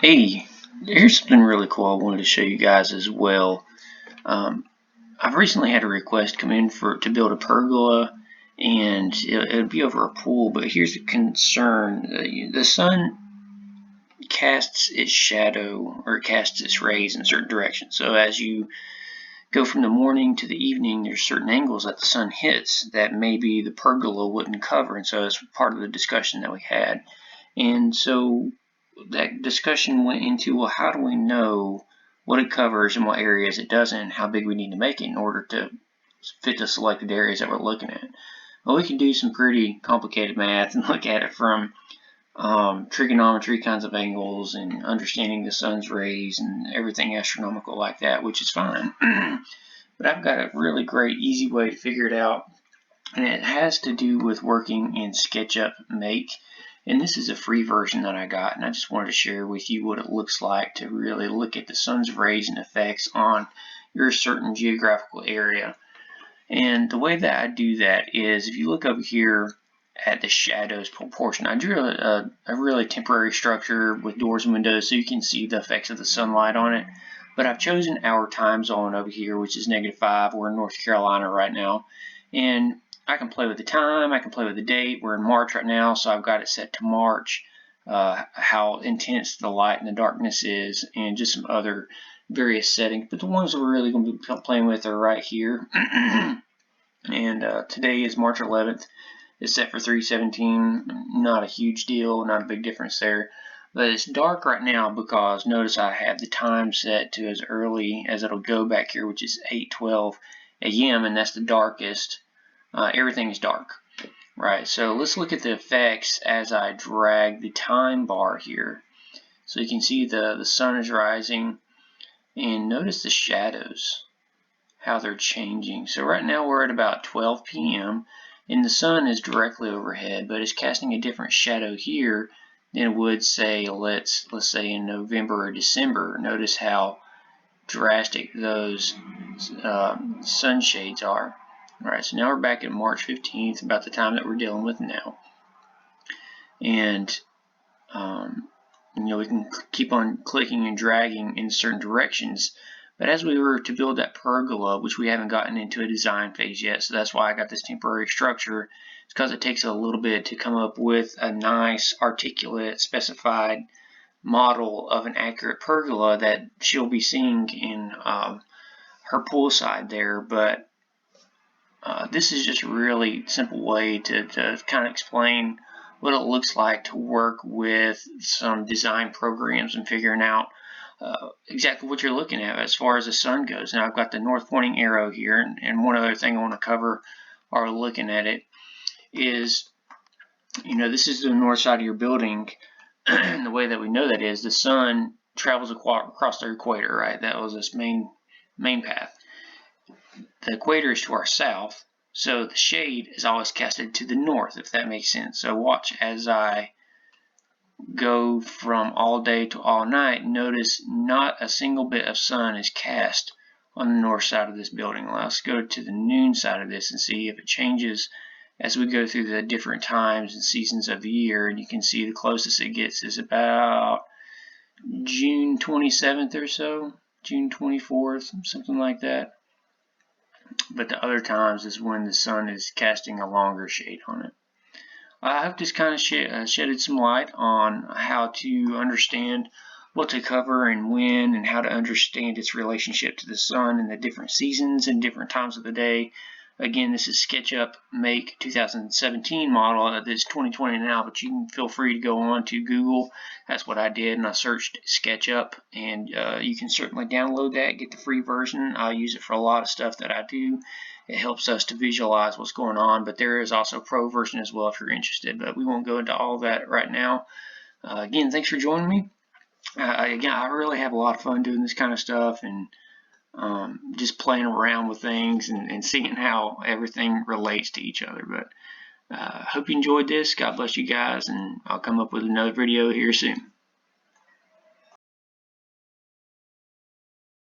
Hey, here's something really cool I wanted to show you guys as well. I've recently had a request come in to build a pergola, and it'll be over a pool. But here's the concern: the sun casts its shadow or casts its rays in certain directions. So as you go from the morning to the evening, there's certain angles that the sun hits that maybe the pergola wouldn't cover, and so that's part of the discussion that we had. And so that discussion went into, well, how do we know what it covers and what areas it doesn't, and how big we need to make it in order to fit the selected areas that we're looking at. Well, we can do some pretty complicated math and look at it from trigonometry kinds of angles and understanding the sun's rays and everything astronomical like that, which is fine. But I've got a really great, easy way to figure it out, and it has to do with working in Sketchup Make. And this is a free version that I got, and I just wanted to share with you what it looks like to really look at the sun's rays and effects on your certain geographical area. And the way that I do that is, if you look over here at the shadows portion, I drew a really temporary structure with doors and windows so you can see the effects of the sunlight on it. But I've chosen our time zone over here, which is -5. We're in North Carolina right now. And I can play with the time, I can play with the date. We're in March right now, so I've got it set to March, how intense the light and the darkness is, and just some other various settings. But the ones that we're really going to be playing with are right here. And today is March 11th. It's set for 3:17. Not a huge deal, not a big difference there. But it's dark right now because notice I have the time set to as early as it'll go back here, which is 8:12 a.m. and that's the darkest. Everything is dark, right? So let's look at the effects as I drag the time bar here. So you can see the sun is rising, and notice the shadows, how they're changing. So right now we're at about 12 p.m. and the sun is directly overhead, but it's casting a different shadow here than it would, say, let's say in November or December. Notice how drastic those sunshades are. Alright, so now we're back at March 15th, about the time that we're dealing with now. And, we can keep on clicking and dragging in certain directions. But as we were to build that pergola, which we haven't gotten into a design phase yet, so that's why I got this temporary structure. It's because it takes a little bit to come up with a nice, articulate, specified model of an accurate pergola that she'll be seeing in her poolside there. But this is just a really simple way to kind of explain what it looks like to work with some design programs and figuring out exactly what you're looking at as far as the sun goes. Now I've got the north pointing arrow here, and one other thing I want to cover while looking at it is, this is the north side of your building, and the way that we know that is the sun travels across the equator, right? That was its main path. The equator is to our south, so the shade is always casted to the north, if that makes sense. So watch as I go from all day to all night. Notice not a single bit of sun is cast on the north side of this building. Let's go to the noon side of this and see if it changes as we go through the different times and seasons of the year. And you can see the closest it gets is about June 27th or so, June 24th, something like that. But the other times is when the sun is casting a longer shade on it. I hope this kind of shedded some light on how to understand what to cover and when, and how to understand its relationship to the sun and the different seasons and different times of the day. Again, this is Sketchup Make 2017 model. It's 2020 now, but you can feel free to go on to Google. That's what I did, and I searched Sketchup, and you can certainly download that, get the free version. I use it for a lot of stuff that I do. It helps us to visualize what's going on, but there is also a pro version as well if you're interested, but we won't go into all that right now. Again, thanks for joining me. Again, I really have a lot of fun doing this kind of stuff, and just playing around with things and seeing how everything relates to each other. But hope you enjoyed this. God bless you guys, and I'll come up with another video here soon.